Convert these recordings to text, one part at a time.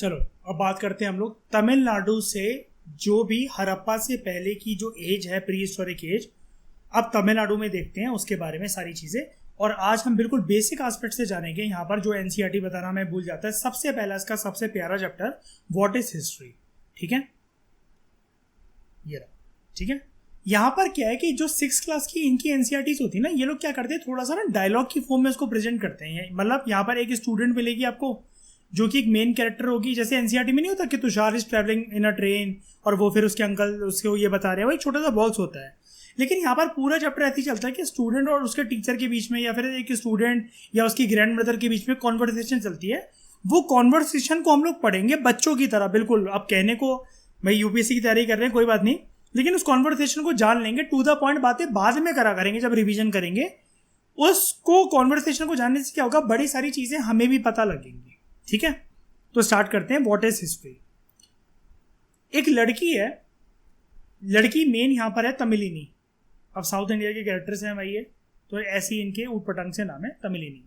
चलो अब बात करते हैं हम लोग तमिलनाडु से। जो भी हड़प्पा से पहले की जो एज है, प्री हिस्टोरिक एज, अब तमिलनाडु में देखते हैं उसके बारे में सारी चीज़ें। और आज हम बिल्कुल बेसिक एस्पेक्ट से जानेंगे। यहाँ पर जो एनसीईआरटी बताना मैं भूल जाता है, सबसे पहला इसका सबसे प्यारा चैप्टर व्हाट इज हिस्ट्री। ठीक है, ये रहा। ठीक है, यहाँ पर क्या है कि जो 6th क्लास की इनकी एनसीईआरटीज होती है ना, ये लोग क्या करते हैं, थोड़ा सा ना डायलॉग की फॉर्म में उसको प्रेजेंट करते हैं। मतलब यहाँ पर एक स्टूडेंट मिलेगी आपको जो कि एक मेन कैरेक्टर होगी। जैसे एनसीईआरटी में नहीं होता कि Tushar is travelling in a train और वो फिर उसके अंकल उसको ये बता रहे हैं, वो एक छोटा सा बॉक्स होता है। लेकिन यहाँ पर पूरा चैप्टर ऐसे ही चलता है कि स्टूडेंट और उसके टीचर के बीच में, या फिर एक स्टूडेंट या उसकी ग्रैंड मदर के बीच में कॉन्वर्सेशन चलती है। वो कॉन्वर्सेशन को हम लोग पढ़ेंगे बच्चों की तरह। बिल्कुल, अब कहने को भाई यूपीएससी की तैयारी कर रहे हैं कोई बात नहीं, लेकिन उस कॉन्वर्सेशन को जान लेंगे। टू द पॉइंट बातें बाद में करा करेंगे जब रिवीजन करेंगे। उसको कॉन्वर्सेशन को जानने से क्या होगा, बड़ी सारी चीज़ें हमें भी पता लगेंगी। ठीक है, तो स्टार्ट करते हैं। What is history. एक लड़की है, लड़की मेन यहाँ पर है तमिलिनी। अब साउथ इंडिया के कैरेक्टर्स हैं भाई ये, तो ऐसी इनके ऊटपटांग से नाम है तमिलिनी।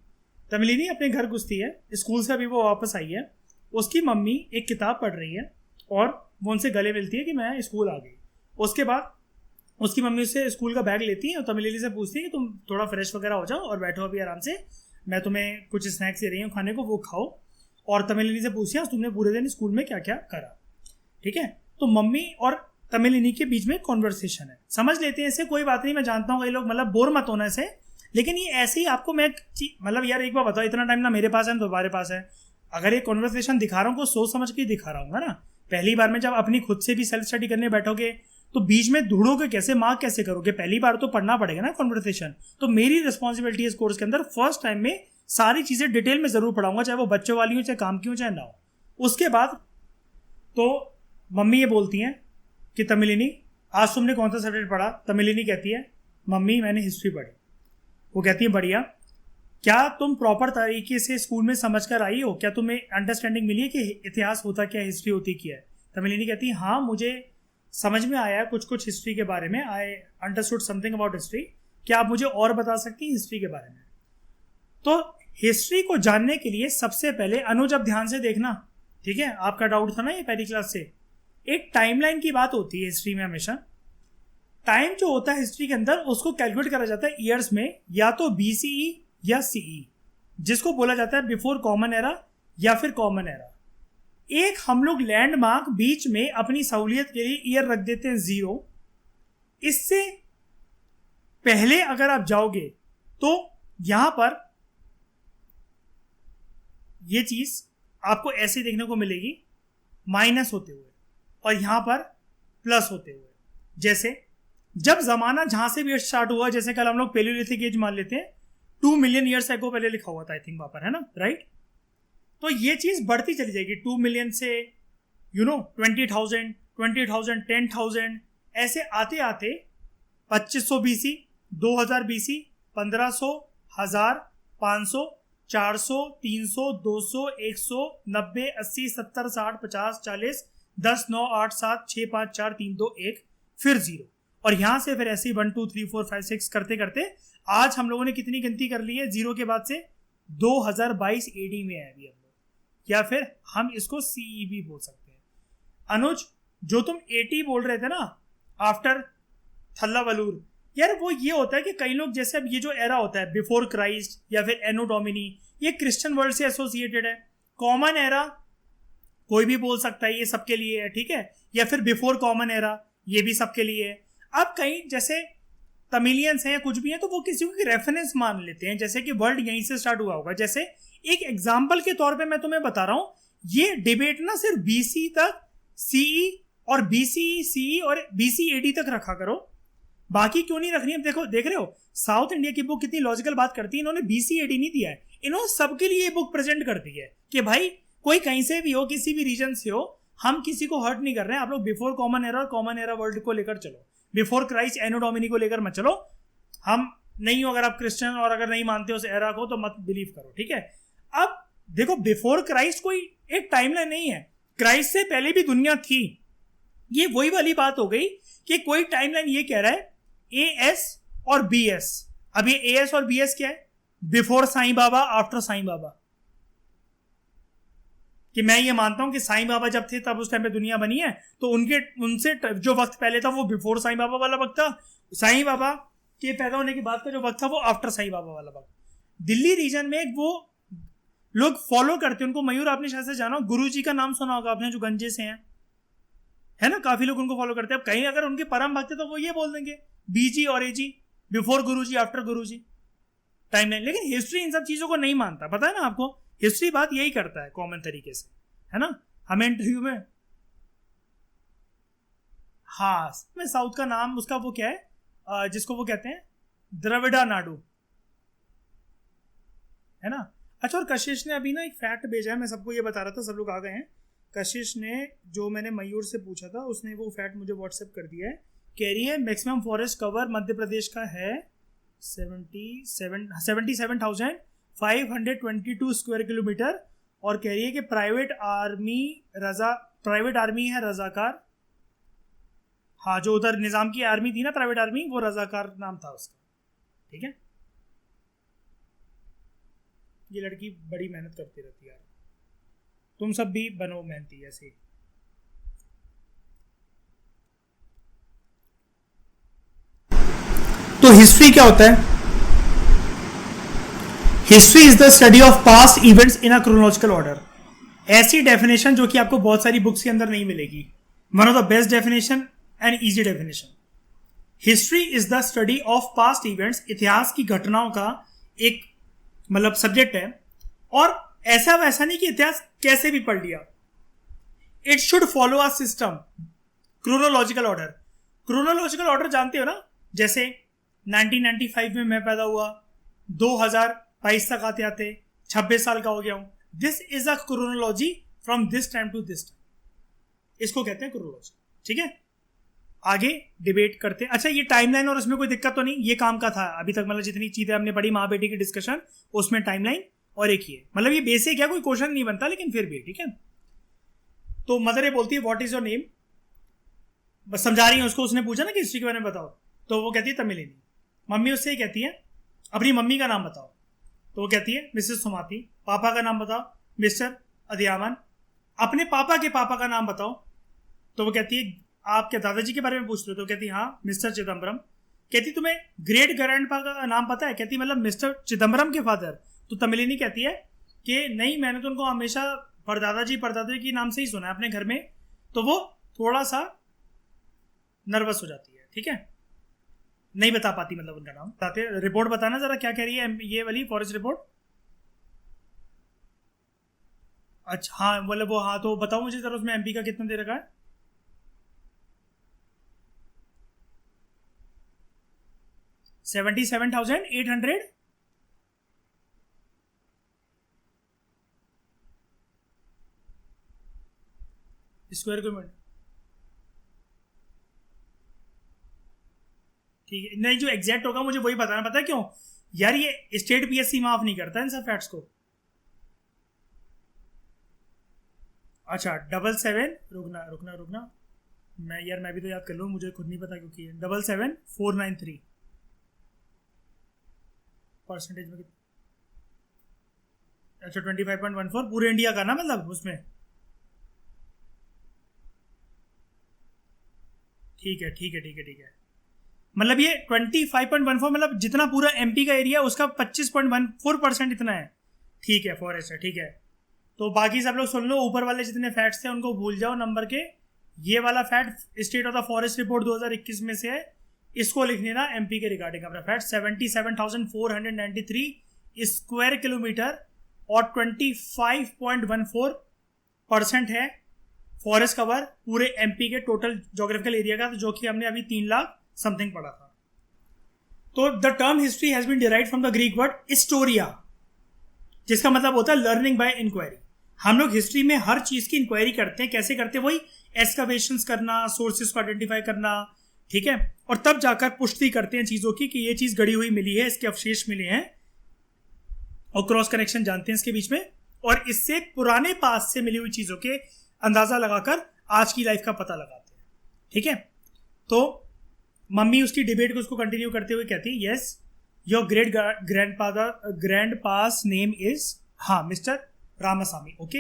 तमिलिनी अपने घर घुसती है, स्कूल से अभी वो वापस आई है। उसकी मम्मी एक किताब पढ़ रही है और वो उनसे गले मिलती है कि मैं स्कूल आ गई। उसके बाद उसकी मम्मी उससे स्कूल का बैग लेती है और तमिलिनी से पूछती है कि तुम थोड़ा फ्रेश वगैरह हो जाओ और बैठो अभी आराम से, मैं तुम्हें कुछ स्नैक्स दे रही हूँ खाने को, वो खाओ। और तमिलिनी से पूछिए तुमने पूरे दिन स्कूल में क्या क्या करा। ठीक है, तो मम्मी और तमिलिनी के बीच में कॉन्वर्सेशन है। समझ लेते हैं इसे, कोई बात नहीं। मैं जानता हूँ कई लोग मतलब बोर मत होना इसे, लेकिन ये ऐसे ही आपको मैं मतलब यार एक बार बताओ, इतना टाइम ना मेरे पास है ना तुम्हारे पास है। अगर ये कॉन्वर्सेशन दिखा रहा हूँ को सोच समझ के दिखा रहा हूँ ना। पहली बार में जब अपनी खुद से भी सेल्फ स्टडी करने बैठोगे तो बीच में ढूंढोगे कैसे, मार्क कैसे करोगे। पहली बार तो पढ़ना पड़ेगा ना कॉन्वर्सेशन। तो मेरी रिस्पॉन्सिबिलिटी है इस कोर्स के अंदर फर्स्ट टाइम में सारी चीज़ें डिटेल में ज़रूर पढ़ाऊंगा, चाहे वो बच्चों वाली हो, चाहे काम की हो, चाहे ना हो। उसके बाद तो मम्मी ये बोलती हैं कि तमिलिनी आज तुमने कौन सा सब्जेक्ट पढ़ा। तमिलिनी कहती है मम्मी मैंने हिस्ट्री पढ़ी। वो कहती है बढ़िया, क्या तुम प्रॉपर तरीके से स्कूल में समझ कर आई हो, क्या तुम्हें अंडरस्टैंडिंग मिली है कि इतिहास होता क्या, हिस्ट्री होती क्या है। तमिलिनी कहती है हाँ मुझे समझ में आया कुछ कुछ हिस्ट्री के बारे में, I understood something about history. क्या आप मुझे और बता सकती हैं हिस्ट्री के बारे में। तो हिस्ट्री को जानने के लिए सबसे पहले अनुज अब ध्यान से देखना। ठीक है, आपका डाउट था ना ये पहली क्लास से, एक टाइमलाइन की बात होती है हिस्ट्री में हमेशा। टाइम जो होता है हिस्ट्री के अंदर उसको कैलकुलेट करा जाता है ईयर्स में, या तो बीसीई या सीई, जिसको बोला जाता है बिफोर कॉमन एरा या फिर कॉमन एरा। एक हम लोग लैंडमार्क बीच में अपनी सहूलियत के लिए ईयर रख देते हैं 0। इससे पहले अगर आप जाओगे तो यहां पर यह चीज आपको ऐसे देखने को मिलेगी, माइनस होते हुए और यहां पर प्लस होते हुए। जैसे जब जमाना जहां से भी स्टार्ट हुआ, जैसे कल हम लोग पेलियोलिथिक एज मान लेते हैं, 2 मिलियन ईयर्स एगो पहले लिखा हुआ था आई थिंक वहां पर, है ना, राइट। तो ये चीज बढ़ती चली जाएगी 2 मिलियन से 20,000 20,000 10,000 ऐसे आते आते 2500 बीसी, 2000 बीसी, 1500, 1000, 500, 400, 300, 200, 100, 90, 80, 70, 60, 50, 40, 10, 9, 8, 7, 6, 5, 4, 3, 2, 1, फिर 0। और यहां से फिर ऐसे ही 1 2 3 4 5 6 करते करते आज हम लोगों ने कितनी गिनती कर ली है 0 के बाद से, 2022 एडी में है अभी हम लोग, या फिर हम इसको सीई भी बोल सकते हैं। अनुज जो तुम 80 बोल रहे थे ना आफ्टर थल्ला वलूर, यार वो ये होता है कि कई लोग जैसे अब ये जो एरा होता है बिफोर क्राइस्ट या फिर एनो डोमिनी, ये क्रिश्चियन वर्ल्ड से एसोसिएटेड है। कॉमन एरा कोई भी बोल सकता है, ये सबके लिए है। ठीक है, या फिर बिफोर कॉमन एरा, ये भी सबके लिए है। अब कई जैसे तमिलियंस हैं या कुछ भी हैं तो वो किसी को रेफरेंस मान लेते हैं, जैसे कि वर्ल्ड यहीं से स्टार्ट हुआ होगा। जैसे एक एग्जाम्पल के तौर पे मैं तुम्हें बता रहा हूं, ये डिबेट ना सिर्फ बीसी तक, सीई और बीसीई सीई और बीसी एडी तक रखा करो, बाकी क्यों नहीं रखनी है। देखो देख रहे हो साउथ इंडिया की बुक कितनी लॉजिकल बात करती है, इन्होंने बीसी एडी नहीं दिया है, इन्होंने सबके लिए ये बुक प्रेजेंट कर दी है कि भाई कोई कहीं से भी हो, किसी भी रीजन से हो, हम किसी को हर्ट नहीं कर रहे हैं। आप लोग बिफोर कॉमन एरा और कॉमन एरा वर्ल्ड को लेकर चलो, बिफोर क्राइस्ट एनो डोमिनी को लेकर मत चलो। हम नहीं हो, अगर आप क्रिश्चियन और अगर नहीं मानते हो उस एरा को तो मत बिलीव करो। ठीक है, अब देखो बिफोर क्राइस्ट कोई एक टाइमलाइन नहीं है, क्राइस्ट से पहले भी दुनिया थी। ये वही वाली बात हो गई कि कोई टाइमलाइन ये कह रहा है ए एस और बी एस। अब ये ए एस और बी एस क्या है, बिफोर साईं बाबा, आफ्टर साईं बाबा। कि मैं ये मानता हूं कि साईं बाबा जब थे तब उस टाइम पे दुनिया बनी है, तो उनसे जो वक्त पहले था वो बिफोर साईं बाबा वाला वक्त था, साईं बाबा के पैदा होने के बाद का जो वक्त था वो आफ्टर साईं बाबा वाला वक्त। दिल्ली रीजन में वो लोग फॉलो करते हैं उनको। मयूर, आपने शायद से जाना, गुरु जी का नाम सुना होगा आपने, जो गंजे से हैं, है ना, काफी लोग उनको फॉलो करते हैं। अब कहीं अगर उनके परम भक्त है तो वो ये बोल देंगे बीजी और एजी, बिफोर गुरुजी आफ्टर गुरुजी, टाइमलाइन। लेकिन हिस्ट्री इन सब चीजों को नहीं मानता, पता है ना आपको। हिस्ट्री बात यही करता है कॉमन तरीके से, है ना। हमें इंटरव्यू में, हाँ, मैं साउथ का नाम उसका वो क्या है, जिसको वो कहते हैं द्रविड़ा नाडु, है ना। अच्छा, और कशिश ने अभी ना एक फैक्ट भेजा है, मैं सबको ये बता रहा था, सब लोग आ गए हैं। कशिश ने, जो मैंने मयूर से पूछा था, उसने वो फैक्ट मुझे व्हाट्सएप कर दिया है। कह रही है maximum forest cover Madhya Pradesh का है 77,522 स्क्वायर किलोमीटर, और कह रही है कि प्राइवेट आर्मी है रजाकार। हाँ, जो उधर निजाम की आर्मी थी ना, प्राइवेट आर्मी, वो रजाकार नाम था उसका। ठीक है, ये लड़की बड़ी मेहनत करती रहती है यार, तुम सब भी बनो मेहनती ऐसे। तो हिस्ट्री क्या होता है? History is the study of past events in a chronological order. ऐसी डेफिनेशन जो कि आपको बहुत सारी बुक्स के अंदर नहीं मिलेगी। One of the best definition and easy definition. History is the study of past events, इतिहास की घटनाओं का एक मतलब सब्जेक्ट है। और ऐसा वैसा नहीं कि इतिहास कैसे भी पढ़ लिया, it should follow a system, chronological order. Chronological order जानते हो ना, जैसे 1995 में मैं पैदा हुआ, 2022 तक आते आते 26 साल का हो गया हूं। This is a chronology from this time to this time, इसको कहते हैं क्रोनोलॉजी। ठीक है, आगे डिबेट करते हैं। अच्छा, ये टाइमलाइन और उसमें कोई दिक्कत तो नहीं, ये काम का था अभी तक, मतलब जितनी चीजें हमने पढ़ी माँ बेटी की डिस्कशन, उसमें टाइमलाइन और एक ही है, मतलब ये बेसिक है, कोई क्वेश्चन नहीं बनता, लेकिन फिर भी ठीक है। तो मदर ये बोलती है व्हाट इज योर नेम, बस समझा रही है उसको, उसने पूछा ना कि हिस्ट्री के बारे में बताओ, तो वो कहती है तमिलिनी। मम्मी उससे ही कहती है अपनी मम्मी का नाम बताओ, तो वो कहती है मिसेस सुमाती। पापा का नाम बताओ, मिस्टर अधियामन। अपने पापा के पापा का नाम बताओ, तो वो कहती है आप क्या दादाजी के बारे में पूछ रहे हो, तो कहती है हाँ मिस्टर चिदम्बरम। कहती तुम्हें ग्रेट ग्रैंडपा का नाम पता है, कहती मतलब मिस्टर चिदम्बरम के फादर। तो तमिलिनी कहती है कि नहीं, मैंने तो उनको हमेशा परदादाजी परदादाजी के नाम से ही सुना है अपने घर में। तो वो थोड़ा सा नर्वस हो जाती है, ठीक है, नहीं बता पाती मतलब उनका नाम। बताते, रिपोर्ट बताना जरा क्या कह रही है ये वाली फॉरेस्ट रिपोर्ट। अच्छा हाँ, मतलब वो, हाँ तो बताओ मुझे जरा उसमें एमपी का कितना दे रखा है। 77,800 स्क्वायर किलोमीटर। ठीक है, नहीं जो एग्जैक्ट होगा मुझे वही बताना। पता है क्यों यार, ये स्टेट पीएससी माफ नहीं करता इन सब फैक्ट्स को। अच्छा 77, रुकना रुकना रुकना, मैं भी तो याद कर लूँ, मुझे खुद नहीं पता क्योंकि 77,493 परसेंटेज में। अच्छा 25.14 पूरे इंडिया का ना, मतलब उसमें। ठीक है ठीक है ठीक है ठीक है, मतलब ये 25.14 मतलब जितना पूरा एमपी का एरिया उसका 25.14% इतना है। ठीक है, फॉरेस्ट है, ठीक है। तो बाकी सब लोग सुन लो, ऊपर वाले जितने फैक्ट्स थे उनको भूल जाओ नंबर के। ये वाला fact state of the forest report 2021 में से है, इसको लिख लेना एमपी के रिगार्डिंग अपना फैक्ट। 77,493 स्क्वायर किलोमीटर और 25.14% है फॉरेस्ट कवर पूरे एमपी के टोटल जोग्राफिकल एरिया का, जो कि हमने अभी 3 लाख समथिंग पढ़ा था। तो the term history has been derived from the Greek word historia, जिसका मतलब होता है लर्निंग बाय इंक्वायरी। हम लोग हिस्ट्री में हर चीज की इंक्वायरी करते हैं, कैसे करते हैं, वही एक्सकवेशंस करना, सोर्सेस को आइडेंटिफाई करना, ठीक है, और तब जाकर पुष्टि करते हैं चीजों की कि ये चीज गड़ी हुई मिली है, इसके अवशेष मिले हैं, और क्रॉस कनेक्शन जानते हैं इसके बीच में, और इससे पुराने पास से मिली हुई चीजों के अंदाजा लगाकर आज की लाइफ का पता लगाते हैं। ठीक है, तो मम्मी उसकी डिबेट को उसको कंटिन्यू करते हुए कहती है yes your great grand pass name is, हाँ मिस्टर रामासामी, ओके।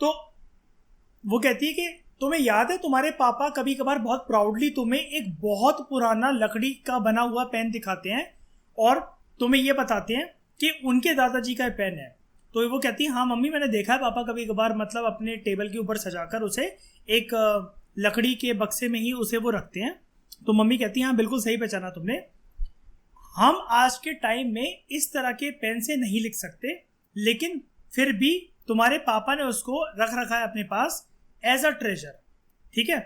तो वो कहती है कि तुम्हें याद है तुम्हारे पापा कभी कभार बहुत प्राउडली तुम्हें एक बहुत पुराना लकड़ी का बना हुआ पेन दिखाते हैं और तुम्हें ये बताते हैं कि उनके दादाजी का पेन है। तो वो कहती है हाँ मम्मी मैंने देखा है पापा कभी कभार मतलब अपने टेबल के ऊपर सजाकर उसे एक लकड़ी के बक्से में ही उसे वो रखते हैं। तो मम्मी कहती है हाँ बिल्कुल सही पहचाना तुमने। हम आज के टाइम में इस तरह के पेन से नहीं लिख सकते, लेकिन फिर भी तुम्हारे पापा ने उसको रख रखा है अपने पास एज अ ट्रेजर। ठीक है,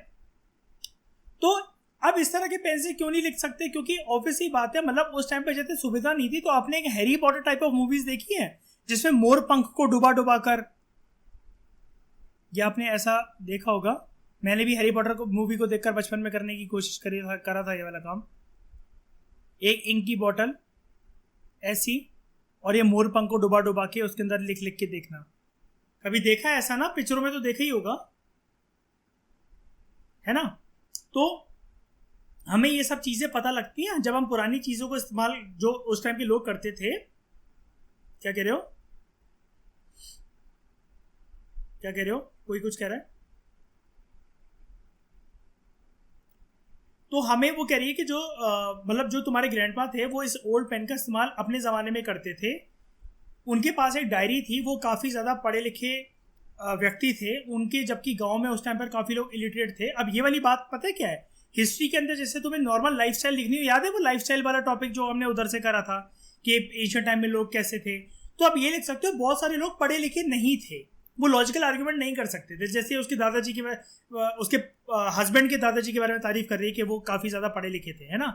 तो अब इस तरह के पेन से क्यों नहीं लिख सकते? क्योंकि ऑब्वियसली बात है, मतलब उस टाइम पे जैसे सुविधा नहीं थी। तो आपने एक Harry Potter type of movies देखी है जिसमें मोर पंख को डुबा डुबा कर, या आपने ऐसा देखा होगा। मैंने भी हैरी पॉटर को मूवी को देखकर बचपन में करने की कोशिश करा था ये वाला काम। एक इंक की बोतल ऐसी और ये मोर पंख को डुबा डुबा के उसके अंदर लिख लिख के देखना। कभी देखा है ऐसा ना? पिक्चरों में तो देखा ही होगा, है ना? तो हमें ये सब चीजें पता लगती हैं जब हम पुरानी चीजों को इस्तेमाल जो उस टाइम के लोग करते थे। क्या कह रहे हो? क्या कह रहे हो? कोई कुछ कह रहा है? तो हमें वो कह रही है कि जो मतलब जो तुम्हारे ग्रैंडपा थे वो इस ओल्ड पेन का इस्तेमाल अपने ज़माने में करते थे। उनके पास एक डायरी थी, वो काफ़ी ज़्यादा पढ़े लिखे व्यक्ति थे उनके, जबकि गांव में उस टाइम पर काफ़ी लोग इलिटरेट थे। अब ये वाली बात पता है क्या है? हिस्ट्री के अंदर जैसे तुम्हें नॉर्मल लाइफस्टाइल लिखनी हो, याद है वो लाइफस्टाइल वाला टॉपिक जो हमने उधर से करा था कि एशियन टाइम में लोग कैसे थे? तो अब ये लिख सकते हो बहुत सारे लोग पढ़े लिखे नहीं थे, वो लॉजिकल आर्ग्यूमेंट नहीं कर सकते थे। जैसे उसके दादाजी के उसके हस्बैंड के दादाजी के बारे में तारीफ कर रही है कि वो काफ़ी ज़्यादा पढ़े लिखे थे, है ना।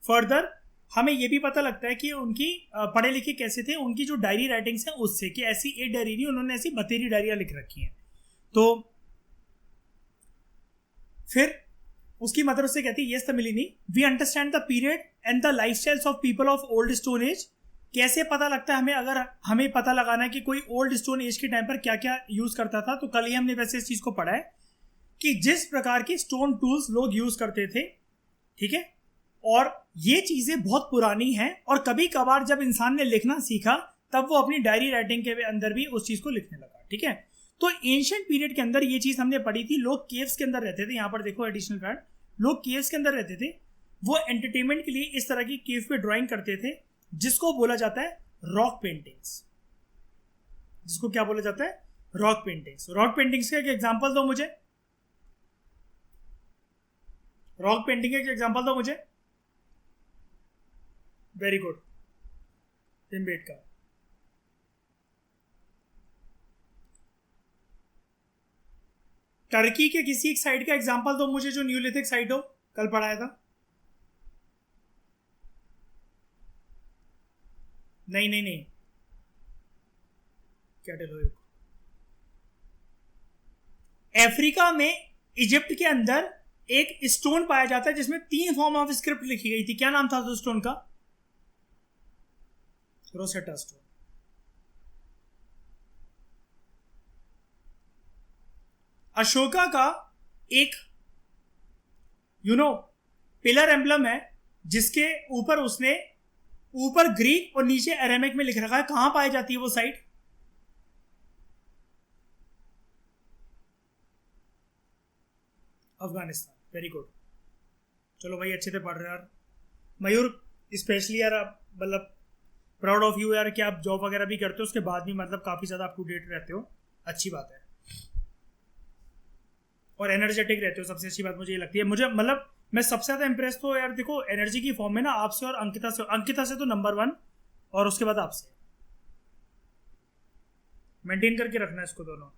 फर्दर हमें ये भी पता लगता है कि उनकी पढ़े लिखे कैसे थे, उनकी जो डायरी राइटिंग्स हैं उससे, कि ऐसी एक डायरी नहीं, उन्होंने ऐसी बतेरी डायरियाँ लिख रखी हैं। तो फिर उसकी मदर उससे कहती है, yes Tamilini, we understand the period and the life styles of people of old stone age. कैसे पता लगता है हमें? अगर हमें पता लगाना है कि कोई ओल्ड स्टोन एज के टाइम पर क्या क्या यूज करता था, तो कल ही हमने वैसे इस चीज को पढ़ा है कि जिस प्रकार के स्टोन टूल्स लोग यूज करते थे, ठीक है, और ये चीजें बहुत पुरानी हैं। और कभी कभार जब इंसान ने लिखना सीखा तब वो अपनी डायरी राइटिंग के अंदर भी उस चीज को लिखने लगा। ठीक है, तो एंशिएंट पीरियड के अंदर ये चीज हमने पढ़ी थी। लोग केव्स के अंदर रहते थे। यहाँ पर देखो एडिशनल फैक्ट, लोग केव्स के अंदर रहते थे। वो एंटरटेनमेंट के लिए इस तरह की केव पे ड्राइंग करते थे, जिसको बोला जाता है रॉक पेंटिंग्स। जिसको क्या बोला जाता है? Rock paintings. रॉक पेंटिंग्स का एक एग्जांपल दो मुझे। रॉक पेंटिंग का एक एग्जांपल दो मुझे। Very good, टिम्बेटका। टर्की के किसी एक साइड का एग्जांपल दो मुझे जो न्यूलिथिक साइट हो, कल पढ़ाया था। नहीं नहीं नहीं, क्या टेलो? अफ्रीका में इजिप्ट के अंदर एक स्टोन पाया जाता है जिसमें 3 फॉर्म ऑफ स्क्रिप्ट लिखी गई थी। क्या नाम था उस स्टोन का? Rosetta stone. अशोका का एक पिलर एम्बलम है जिसके ऊपर उसने ऊपर ग्रीक और नीचे अरेमिक में लिख रखा है। कहां पाई जाती है वो साइट? अफगानिस्तान। Very good. चलो भाई, अच्छे से पढ़ रहे यार। मयूर स्पेशली यार, मतलब प्राउड ऑफ यू यार कि आप जॉब वगैरह भी करते हो, उसके बाद भी मतलब काफ़ी ज़्यादा अप टू डेट रहते हो। अच्छी बात है। और एनर्जेटिक रहते हो, सबसे अच्छी बात मुझे ये लगती है। मुझे मतलब मैं सबसे ज़्यादा इंप्रेस तो यार देखो एनर्जी की फॉर्म में ना आपसे और अंकिता से। अंकिता से तो नंबर 1 और उसके बाद आपसे। मेंटेन करके रखना इसको दोनों।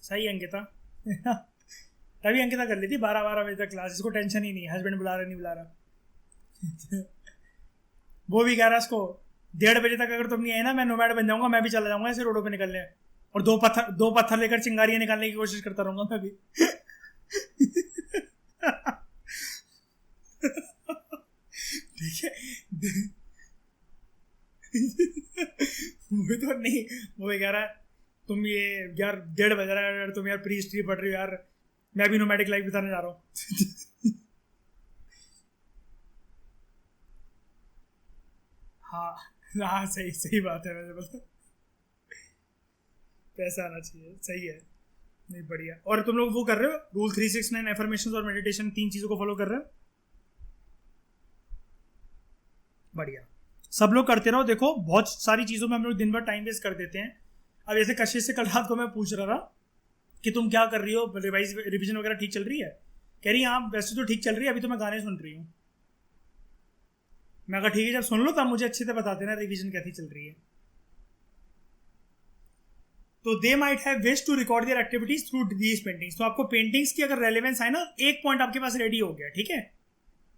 सही है अंकिता। तभी अंकिता कर लेती 12-12 बजे तक क्लास। इसको टेंशन ही नहीं, हस्बैंड बुला रहा नहीं बुला रहा। वो भी कह रहा है इसको 1:30 बजे तक अगर तुम नहीं आए ना, मैं नोमैड बन जाऊंगा, मैं भी चला जाऊंगा ऐसे रोडों पे निकलने, और दो पत्थर लेकर चिंगारियां निकालने की कोशिश करता रहूंगा मैं भी। ठीक है। वो तो नहीं, वो भी कह रहा है तुम ये यार 1:30 बज रहा है यार, तुम यार प्री हिस्ट्री पढ़ रही हो यार, मैं भी नोमैडिक लाइफ बिताने जा रहा हूँ। हाँ हाँ, सही सही बात है। वैसे पता पैसा आना चाहिए, सही है। नहीं बढ़िया। और तुम लोग वो कर रहे हो रूल 369 एफर्मेशंस और मेडिटेशन, 3 चीजों को फॉलो कर रहे हो? बढ़िया, सब लोग करते रहो। देखो बहुत सारी चीजों में हम लोग दिन भर टाइम वेस्ट कर देते हैं। अब जैसे कशिश से कल रात को मैं पूछ रहा था कि तुम क्या कर रही हो, रिविजन वगैरह ठीक चल रही है? कह रही हाँ वैसे तो ठीक चल रही है, अभी तो मैं गाने सुन रही हूँ। मैं कहा ठीक है, जब सुन लो तब मुझे अच्छे से बता देना रिविजन कैसी चल रही है। तो they might have wish to record their activities through these paintings. तो आपको पेंटिंग्स की अगर रेलेवेंस है ना, एक पॉइंट आपके पास रेडी हो गया, ठीक है।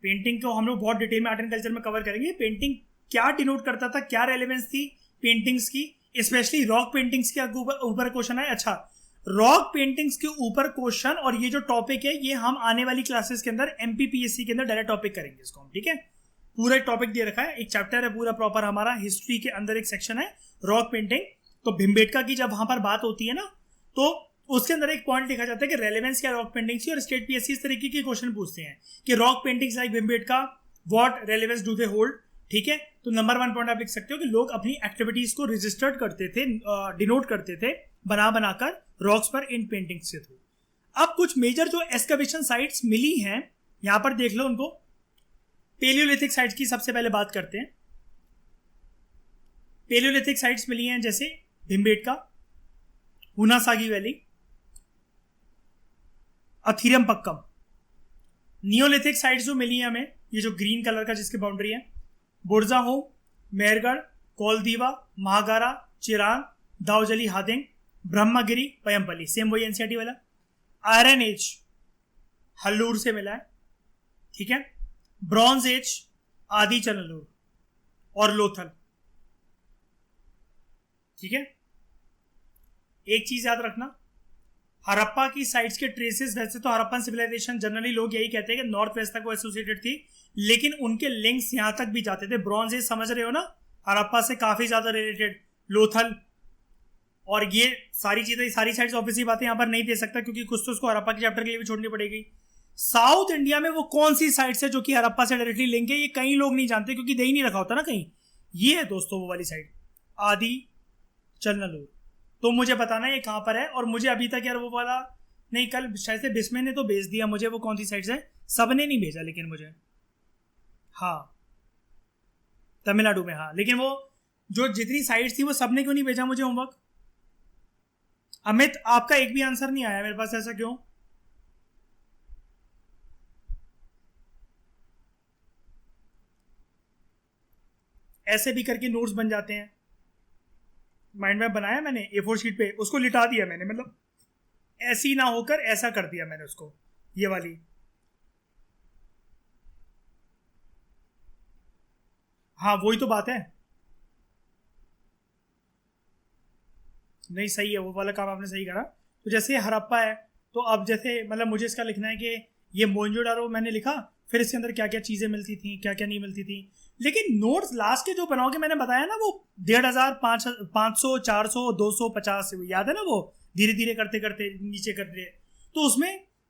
पेंटिंग को हम लोग बहुत डिटेल में आर्ट एंड कल्चर में कवर करेंगे। पेंटिंग क्या डिनोट करता था, क्या रेलेवेंस थी पेंटिंग्स की, स्पेशली रॉक पेंटिंग्स के ऊपर क्वेश्चन है। अच्छा, रॉक पेंटिंग्स के ऊपर क्वेश्चन, और ये जो टॉपिक है ये हम आने वाली क्लासेस के अंदर एमपीपीएससी के अंदर डायरेक्ट टॉपिक करेंगे इसको हम, ठीक है। पूरा एक टॉपिक दे रखा है, एक चैप्टर है पूरा प्रॉपर हमारा। हिस्ट्री के अंदर एक सेक्शन है रॉक पेंटिंग। तो भीमबेटका की जब वहां पर बात होती है ना, तो उसके अंदर एक पॉइंट लिखा जाता है कि रेलेवेंस क्या रॉक पेंटिंग्स की, और स्टेट पीएससी इस तरीके के क्वेश्चन पूछते हैं कि rock paintings like Bhimbetka what relevance do they hold, ठीक है। तो नंबर 1 पॉइंट आप लिख सकते हो कि लोग अपनी एक्टिविटीज को रजिस्टर्ड करते थे, डिनोट करते थे बना बनाकर रॉक्स पर इन पेंटिंग्स के थ्रू। अब कुछ मेजर जो एक्सकवेशन साइट्स मिली हैं यहां पर देख लो उनको। पेलियोलिथिक साइट्स की सबसे पहले बात करते हैं। पेलियोलिथिक साइट्स मिली हैं जैसे भीमबेटका, हुनासागी वैली, अथीरम पक्कम। नियोलिथिक साइट्स जो मिली हैं हमें, ये जो ग्रीन कलर का जिसकी बाउंड्री है, बुर्जाहोम, मेहरगढ़, कोलदीवा, महागारा, चिरान, दाऊजली हादेंग, ब्रह्मगिरी, पयमपल्ली, सेम वही एनसीईआरटी वाला। आयरन एज हल्लूर से मिला है, ठीक है। ब्रॉन्ज एज आदि चनलूर और लोथल, ठीक है। एक चीज याद रखना, हड़प्पा की साइट्स के ट्रेसेस, वैसे तो हड़प्पन सिविलाइजेशन जनरली लोग यही कहते हैं कि नॉर्थ वेस्ट तक वो एसोसिएटेड थी, लेकिन उनके लिंक्स यहां तक भी जाते थे। ब्रॉन्ज एज समझ रहे हो ना, हड़प्पा से काफी ज्यादा रिलेटेड, लोथल, और ये सारी चीजें, सारी साइट्स ऑब्वियसली बातें यहां पर नहीं दे सकता क्योंकि कुछ तो उसको हड़प्पा के चैप्टर के लिए भी छोड़नी पड़ेगी। साउथ इंडिया में वो कौन सी साइट्स है जो कि हड़प्पा से डायरेक्टली लिंक है, ये कई लोग नहीं जानते क्योंकि दे ही नहीं रखा होता ना कहीं। ये है दोस्तों वो वाली साइड, आदि चन्नलूर। तो मुझे बताना है ये कहां पर है। और मुझे अभी तक यार वो वाला नहीं, कल शायद से बिस्मे ने तो भेज दिया मुझे वो कौन सी साइट्स है, सबने नहीं भेजा लेकिन मुझे, हाँ तमिलनाडु में, हाँ। लेकिन वो जो जितनी साइट्स थी वो सबने क्यों नहीं भेजा मुझे होमवर्क? अमित आपका एक भी आंसर नहीं आया मेरे पास, ऐसा क्यों? ऐसे भी करके नोट्स बन जाते हैं। माइंड मैप बनाया मैंने A4 शीट पे, उसको लिटा दिया मैंने, मतलब ऐसी ना होकर ऐसा कर दिया मैंने उसको, ये वाली। हाँ वही तो बात है। नहीं सही है, वो वाला काम आपने सही करा। तो जैसे हड़प्पा है, तो अब जैसे मतलब मुझे इसका लिखना है कि ये मोहनजोदारो मैंने लिखा, फिर इसके अंदर क्या क्या चीज़ें मिलती थी, क्या क्या नहीं मिलती थी। लेकिन नोट्स लास्ट के जो बनाओगे, मैंने बताया ना वो 1500, 500, 400, 250, याद है ना, वो धीरे धीरे करते करते नीचे करते। तो उसमें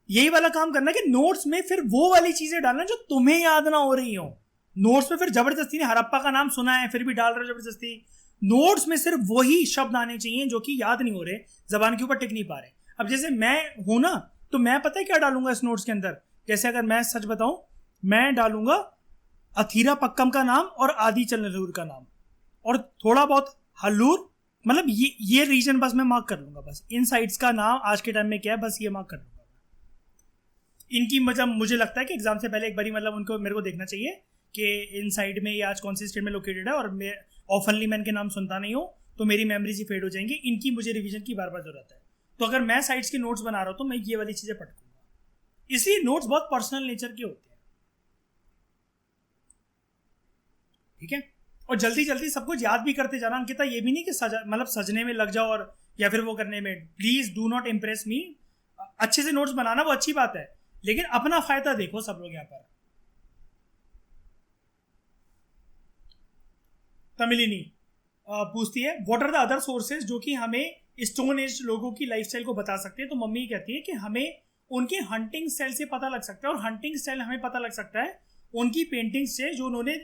यही वाला काम करना कि नोट्स में फिर वो वाली चीज़ें डालना जो तुम्हें याद ना हो रही हो। नोट्स में फिर जबरदस्ती ने हड़प्पा का नाम सुना है फिर भी डाल रहे हो जबरदस्ती। नोट्स में सिर्फ वही शब्द आने चाहिए जो कि याद नहीं हो रहे, जबान के ऊपर टिक नहीं पा रहे। अब जैसे मैं हूं ना, तो मैं पता है क्या डालूंगा इस नोट्स के अंदर, जैसे अगर मैं सच बताऊं, मैं डालूंगा अथीरा पक्कम का नाम और आदि चन्नलूर का नाम, और थोड़ा बहुत हल्लूर, मतलब ये रीजन बस मैं मार्क कर लूंगा। बस इन साइट्स का नाम आज के टाइम में क्या है, बस ये मार्क कर लूंगा। इनकी मतलब मुझे लगता है कि एग्जाम से पहले एक बारी मतलब उनको मेरे को देखना चाहिए कि इन साइड में ये आज कौन सी स्टेट में लोकेटेड है, और मैं ऑफनली मैं इनके नाम सुनता नहीं हूँ तो मेरी मेमोरी से फेड हो जाएंगी। इनकी मुझे रिवीजन की बार बार जरूरत है। तो अगर मैं साइट्स के नोट्स बना रहा हूँ तो मैं ये वाली चीजें पढ़ूंगा, इसलिए नोट्स बहुत पर्सनल नेचर के होते हैं, ठीक है। और जल्दी जल्दी सब कुछ याद भी करते जाना अंकिता, ये भी नहीं कि मतलब सजने में लग जाओ और या फिर वो करने में। Please do not impress me. अच्छे से नोट्स बनाना वो अच्छी बात है, लेकिन अपना फायदा देखो सब लोग यहाँ पर। तमिलिनी पूछती है what are the other sources जो कि हमें स्टोन एज लोगों की लाइफस्टाइल को बता सकते हैं। तो मम्मी कहती है कि हमें उनके हंटिंग स्टाइल से पता लग सकता है, और हंटिंग स्टाइल हमें पता लग सकता है उनकी पेंटिंग से जो उन्होंने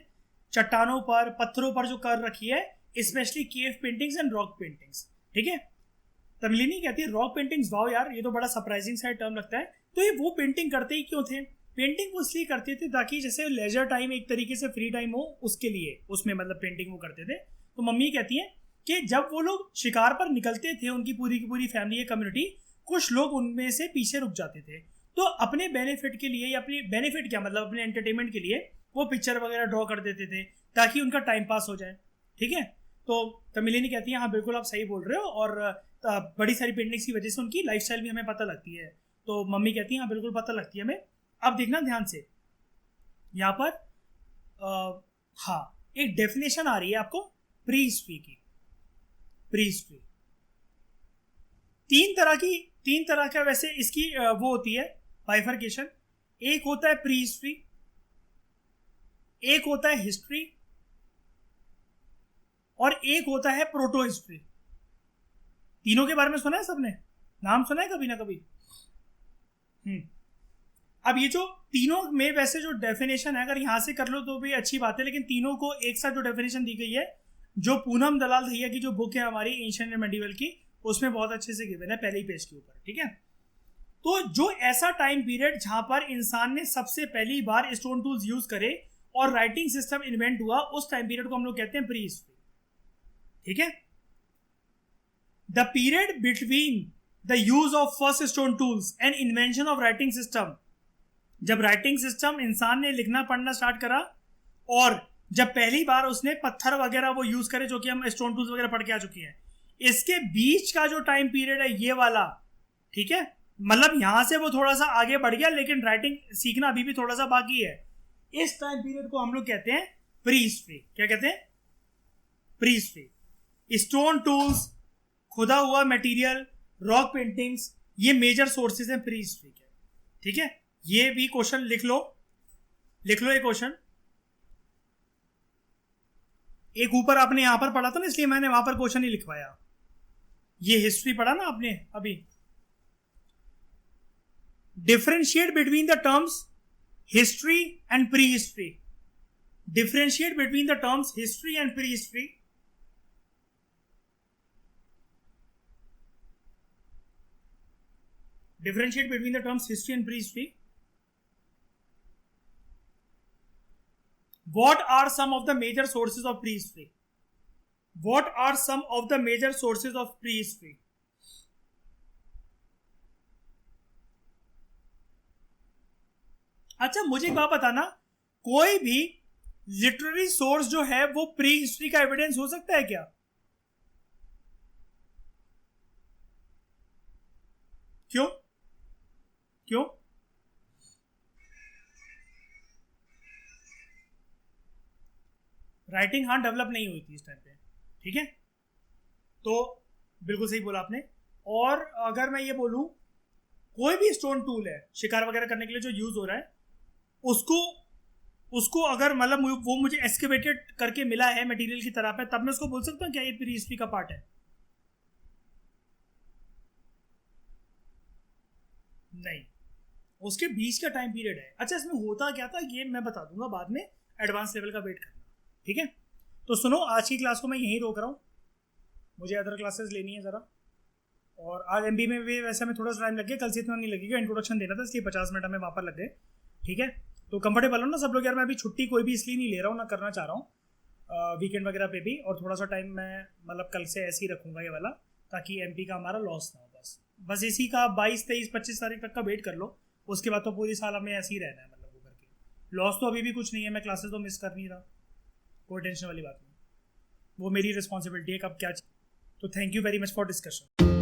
चट्टानों पर, पत्थरों पर जो कर रखी है, specially cave paintings and rock paintings, ठीक है। तमिलिनी कहती है रॉक पेंटिंग्स, वाओ यार ये तो बड़ा सरप्राइजिंग सा टर्म लगता है। तो ये वो पेंटिंग करते ही क्यों थे? पेंटिंग वो इसलिए करते थे ताकि जैसे लेजर टाइम, एक तरीके से फ्री टाइम हो, उसके लिए उसमें मतलब पेंटिंग वो करते थे। तो मम्मी कहती है कि जब वो लोग शिकार पर निकलते थे, उनकी पूरी की पूरी फैमिली, कम्युनिटी, कुछ लोग उनमें से पीछे रुक जाते थे। तो अपने बेनिफिट के लिए, या अपने बेनिफिट क्या मतलब अपने एंटरटेनमेंट के लिए वो पिक्चर वगैरह ड्रॉ कर देते थे ताकि उनका टाइम पास हो जाए। ठीक है, तो तमिलिनी कहती है हाँ बिल्कुल आप सही बोल रहे हो, और बड़ी सारी पेंटिंग्स की वजह से उनकी लाइफस्टाइल भी हमें पता लगती है। तो मम्मी कहती है हाँ बिल्कुल पता लगती है हमें। अब देखना ध्यान से, यहाँ पर हाँ एक डेफिनेशन आ रही है आपको प्री हिस्ट्री की। प्री हिस्ट्री तीन तरह का वैसे इसकी वो होती है बाइफर्केशन। एक होता है प्री हिस्ट्री, एक होता है हिस्ट्री, और एक होता है प्रोटो हिस्ट्री। तीनों के बारे में सुना है सबने? नाम सुना है कभी ना कभी? अब ये जो तीनों में वैसे जो डेफिनेशन है, अगर यहां से कर लो तो भी अच्छी बात है, लेकिन तीनों को एक साथ जो डेफिनेशन दी गई है, जो पूनम दलाल भैया की जो बुक है हमारी एंशिएंट एंड मेडिवल की, उसमें बहुत अच्छे से गिवन है पहले ही पेज के ऊपर। ठीक है, तो जो ऐसा टाइम पीरियड जहां पर इंसान ने सबसे पहली बार स्टोन टूल्स यूज करे और राइटिंग सिस्टम इन्वेंट हुआ, उस टाइम पीरियड को हम लोग कहते हैं प्री हिस्ट्री। ठीक है, the period between the use of first stone tools and invention of writing system, जब राइटिंग सिस्टम इंसान ने लिखना पढ़ना स्टार्ट करा और जब पहली बार उसने पत्थर वगैरह वो यूज करे, जो कि हम स्टोन टूल्स वगैरह पढ़ के आ चुके हैं, इसके बीच का जो टाइम पीरियड है ये वाला। ठीक है, मतलब यहां से वो थोड़ा सा आगे बढ़ गया, लेकिन राइटिंग सीखना अभी भी थोड़ा सा बाकी है। इस टाइम पीरियड को हम लोग कहते हैं प्री हिस्ट्री। क्या कहते हैं? Pre history. स्टोन टूल्स, खुदा हुआ मटेरियल, रॉक पेंटिंग्स, ये मेजर सोर्सेज हैं प्री हिस्ट्री के। ठीक है, ये भी क्वेश्चन लिख लो ये क्वेश्चन। एक ऊपर आपने यहां पर पढ़ा था ना, इसलिए मैंने वहां पर क्वेश्चन ही लिखवाया। ये हिस्ट्री पढ़ा ना आपने अभी। Differentiate between the terms history and pre history. Differentiate between the terms history and pre history. Differentiate between the terms history and prehistory. What are some of the major sources of prehistory? What are some of the major sources of prehistory? अच्छा, मुझे एक बात बताना, कोई भी literary source जो है वो प्री हिस्ट्री का एविडेंस हो सकता है क्या? क्यों? राइटिंग हाँ डेवलप नहीं हुई थी इस टाइम पे। ठीक है, तो बिल्कुल सही बोला आपने। और अगर मैं ये बोलूं, कोई भी स्टोन टूल है शिकार वगैरह करने के लिए जो यूज हो रहा है, उसको अगर मतलब वो मुझे एक्सकेवेटेड करके मिला है मटेरियल की तरह पे, तब मैं उसको बोल सकता हूँ क्या ये प्री हिस्ट्री का पार्ट है? नहीं, उसके बीच का टाइम पीरियड है। अच्छा, इसमें होता क्या था ये मैं बता दूंगा बाद में, एडवांस लेवल का वेट करना। ठीक है, तो सुनो, आज की क्लास को मैं यहीं रोक रहा हूँ, मुझे अदर क्लासेस लेनी है ज़रा। और आज एमबी में भी वैसे हमें थोड़ा सा टाइम लग गया, कल से इतना नहीं लगेगा, इंट्रोडक्शन देना था इसलिए 50 मिनट हमें वहाँ पर लग गए। ठीक है, तो कंफर्टेबल हो ना सब लोग? यार मैं अभी छुट्टी कोई भी इसलिए नहीं ले रहा हूँ, ना करना चाह रहा हूँ वीकेंड वगैरह पे भी, और थोड़ा सा टाइम मैं मतलब कल से ऐसे ही रखूँगा ये वाला, ताकि एमपी का हमारा लॉस ना हो। बस इसी का 22, 23, 25 तारीख तक का वेट कर लो, उसके बाद तो पूरी साल हमें ऐसे ही रहना है, मतलब वो करके। लॉस तो अभी भी कुछ नहीं है, मैं क्लासेस तो मिस कर नहीं रहा, कोई टेंशन वाली बात नहीं, वो मेरी रिस्पॉन्सिबिलिटी है कब क्या। तो thank you very much for discussion.